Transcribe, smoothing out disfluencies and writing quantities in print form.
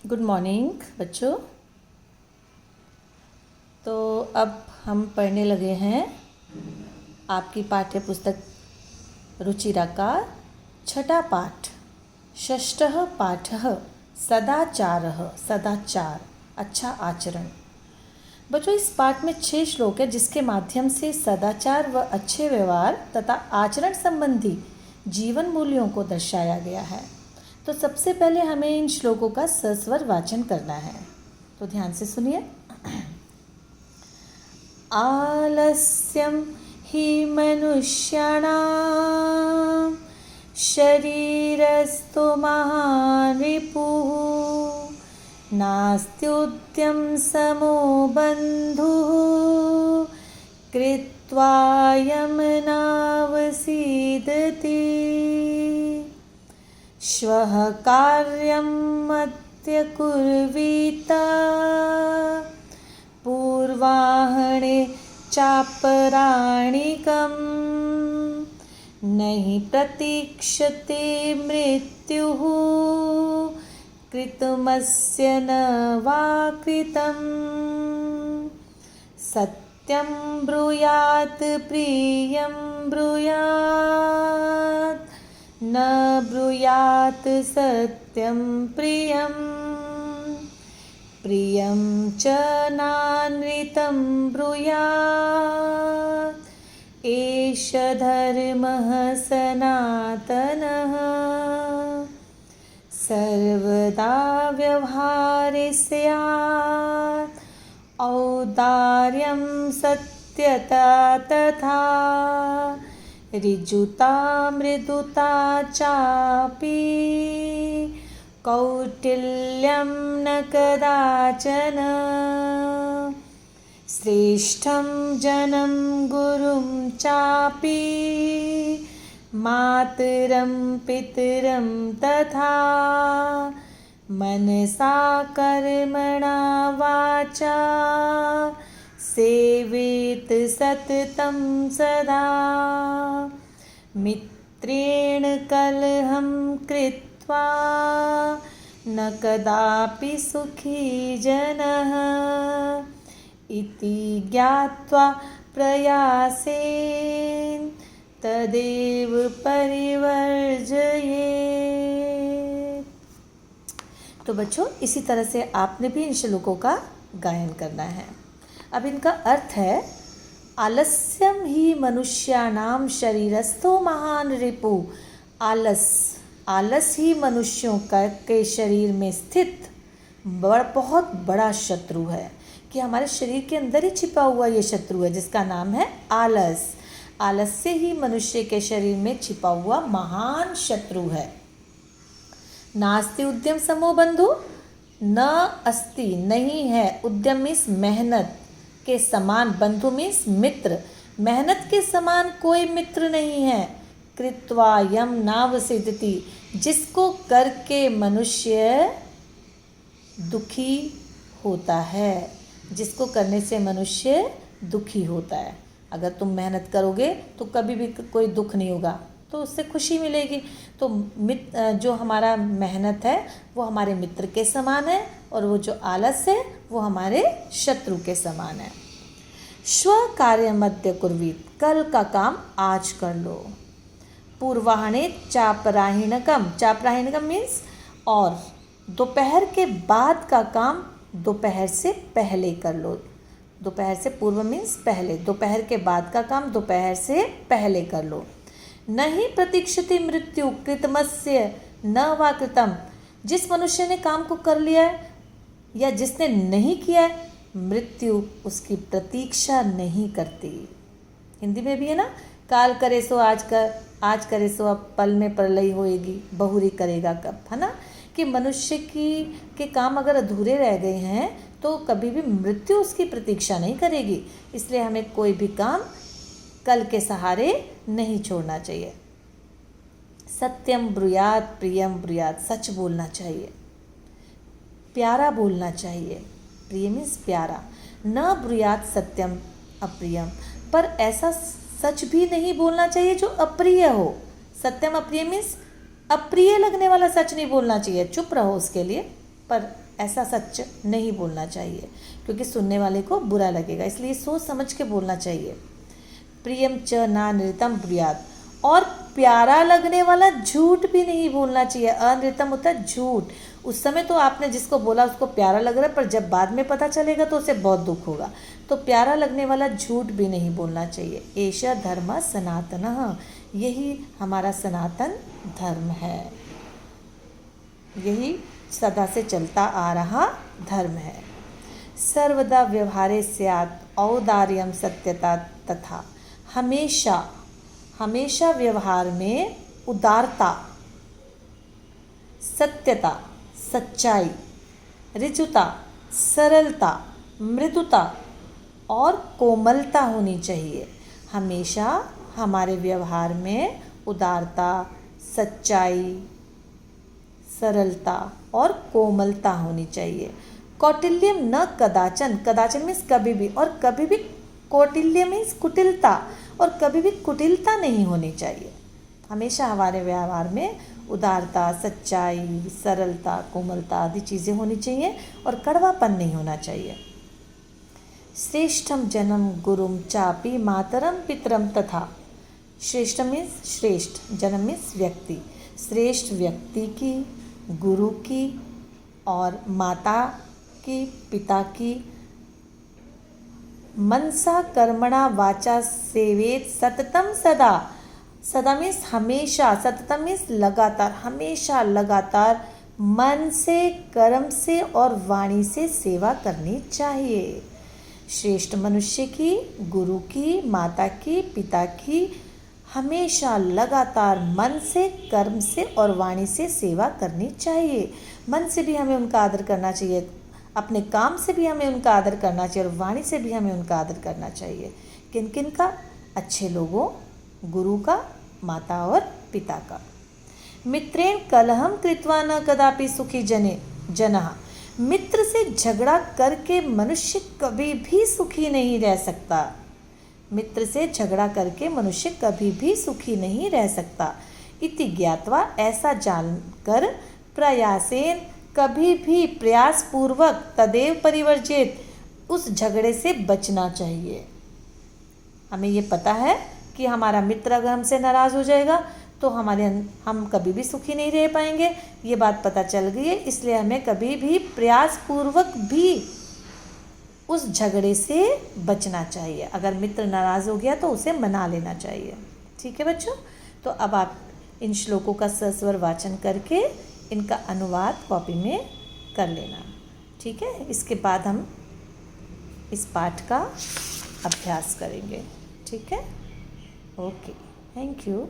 Good morning बच्चों। तो अब हम पढ़ने लगे हैं आपकी पाठ्य पुस्तक रुचिरा का छठा पाठ, षष्ठः पाठः सदाचारः, सदाचार अच्छा आचरण। बच्चों, इस पाठ में 6 श्लोक है जिसके माध्यम से सदाचार व अच्छे व्यवहार तथा आचरण संबंधी जीवन मूल्यों को दर्शाया गया है। तो सबसे पहले हमें इन श्लोकों का सस्वर वाचन करना है, तो ध्यान से सुनिए। आलस्यं हि मनुष्याणां शरीरस्थो महान् रिपुः नास्त्युद्यं समो बन्धुः कृत्वायं नावसीदति श्वः कार्यं अद्य कुर्वीत पूर्वाह्णे चापराणिकं नहि प्रतीक्षते मृत्युः कृतमस्य न वा कृतं सत्यं ब्रूयात् प्रियं ब्रूयात् न ब्रूयात् सत्यं प्रियं प्रियं च नानृतं ब्रूयात् एष धर्मः सनातनः सर्वदा व्यवहारे स्यात् औदार्यं सत्यता तथा ऋजुता मृदुता चापि कौटिल्यं न कदाचन श्रेष्ठं जनं गुरुं चापि मातरं पितरं तथा मनसा कर्मणा वाचा सेवेत सततं सदा मित्रेण कलहं कृत्वा न कदापि सुखी जनः इति ज्ञात्वा प्रयासेन तदेव परिवर्जयेत्। तो बच्चों, इसी तरह से आपने भी इन श्लोकों का गायन करना है। अब इनका अर्थ है, आलस्यम ही मनुष्याणाम शरीरस्थो महान रिपु। आलस ही मनुष्यों के शरीर में स्थित बहुत बड़ा शत्रु है, कि हमारे शरीर के अंदर ही छिपा हुआ ये शत्रु है जिसका नाम है आलस। आलस्य ही मनुष्य के शरीर में छिपा हुआ महान शत्रु है। नास्ति उद्यम समो बंधु, न अस्ति नहीं है, उद्यम मीन्स मेहनत के समान, बंधु मीन्स मित्र, मेहनत के समान कोई मित्र नहीं है। कृत्वा यम नावसिदति, जिसको करके मनुष्य दुखी होता है, जिसको करने से मनुष्य दुखी होता है। अगर तुम मेहनत करोगे तो कभी भी कोई दुख नहीं होगा, तो उससे खुशी मिलेगी। तो जो हमारा मेहनत है वो हमारे मित्र के समान है, और वो जो आलस है वो हमारे शत्रु के समान है। श्व कार्यम अद्य कुर्वीत, कल का काम आज कर लो। पूर्वाह्ने चापराहिणकम, चापराहिणकम मीन्स और दोपहर के बाद का काम दोपहर से पहले कर लो। दोपहर से पूर्व मीन्स पहले, दोपहर के बाद का काम दोपहर से पहले कर लो। नहीं प्रतीक्षते मृत्यु कृतमस्य न वा कृतम, जिस मनुष्य ने काम को कर लिया है या जिसने नहीं किया है, मृत्यु उसकी प्रतीक्षा नहीं करती। हिंदी में भी है ना, काल करे सो आज कर, आज करे सो अब पल में प्रलय होएगी, बहुरी करेगा कब, है ना। कि मनुष्य के काम अगर अधूरे रह गए हैं तो कभी भी मृत्यु उसकी प्रतीक्षा नहीं करेगी। इसलिए हमें कोई भी काम कल के सहारे नहीं छोड़ना चाहिए। सत्यम ब्रूयात प्रियम ब्रूयात, सच बोलना चाहिए, प्यारा बोलना चाहिए। प्रिय मीन्स प्यारा। न ब्रूयात सत्यम अप्रियम, पर ऐसा सच भी नहीं बोलना चाहिए जो अप्रिय हो। सत्यम अप्रिय मीन्स अप्रिय लगने वाला सच नहीं बोलना चाहिए, चुप रहो उसके लिए, पर ऐसा सच नहीं बोलना चाहिए, क्योंकि सुनने वाले को बुरा लगेगा, इसलिए सोच समझ के बोलना चाहिए। प्रियम च ना नृतम ब्रूयात्, और प्यारा लगने वाला झूठ भी नहीं बोलना चाहिए। अनृतम होता है झूठ। उस समय तो आपने जिसको बोला उसको प्यारा लग रहा है, पर जब बाद में पता चलेगा तो उसे बहुत दुख होगा। तो प्यारा लगने वाला झूठ भी नहीं बोलना चाहिए। एषा धर्म सनातनः, यही हमारा सनातन धर्म है, यही सदा से चलता आ रहा धर्म है। सर्वदा व्यवहारे स्यात् औदार्यम सत्यता तथा, हमेशा हमेशा व्यवहार में उदारता, सत्यता, सच्चाई, ऋजुता, सरलता, मृदुता और कोमलता होनी चाहिए। हमेशा हमारे व्यवहार में उदारता, सच्चाई, सरलता और कोमलता होनी चाहिए। कौटिल्यम न कदाचन, कदाचन मीन्स कभी भी, और कभी भी कौटिल्य मीन्स कुटिलता, और कभी भी कुटिलता नहीं होनी चाहिए। हमेशा हमारे व्यवहार में उदारता, सच्चाई, सरलता, कोमलता आदि चीज़ें होनी चाहिए, और कड़वापन नहीं होना चाहिए। श्रेष्ठम जन्म गुरुम चापी मातरम पितरम तथा, श्रेष्ठ मीन्स श्रेष्ठ, जन्म मीन्स व्यक्ति, श्रेष्ठ व्यक्ति की, गुरु की और माता की, पिता की, मनसा कर्मणा वाचा सेवेत सततम सदा, सदा मीन्स हमेशा, सततम मीन्स लगातार, हमेशा लगातार मन से, कर्म से और वाणी से सेवा करनी चाहिए। श्रेष्ठ मनुष्य की, गुरु की, माता की, पिता की हमेशा लगातार मन से, कर्म से और वाणी से सेवा करनी चाहिए। मन से भी हमें उनका आदर करना चाहिए, अपने काम से भी हमें उनका आदर करना चाहिए, और वाणी से भी हमें उनका आदर करना चाहिए। किन किन का? अच्छे लोगों, गुरु का, माता और पिता का। मित्रेण कलहम कृत्वा न कदापि सुखी जनः, मित्र से झगड़ा करके मनुष्य कभी भी सुखी नहीं रह सकता। मित्र से झगड़ा करके मनुष्य कभी भी सुखी नहीं रह सकता। इति ज्ञात्वा, ऐसा जानकर, प्रयासेन, कभी भी प्रयास पूर्वक, तदेव परिवर्जित, उस झगड़े से बचना चाहिए। हमें ये पता है कि हमारा मित्र अगर हमसे नाराज़ हो जाएगा तो हम कभी भी सुखी नहीं रह पाएंगे, ये बात पता चल गई है। इसलिए हमें कभी भी प्रयास पूर्वक भी उस झगड़े से बचना चाहिए। अगर मित्र नाराज़ हो गया तो उसे मना लेना चाहिए। ठीक है बच्चों, तो अब आप इन श्लोकों का सस्वर वाचन करके इनका अनुवाद कॉपी में कर लेना। ठीक है, इसके बाद हम इस पाठ का अभ्यास करेंगे। ठीक है, ओके, थैंक यू।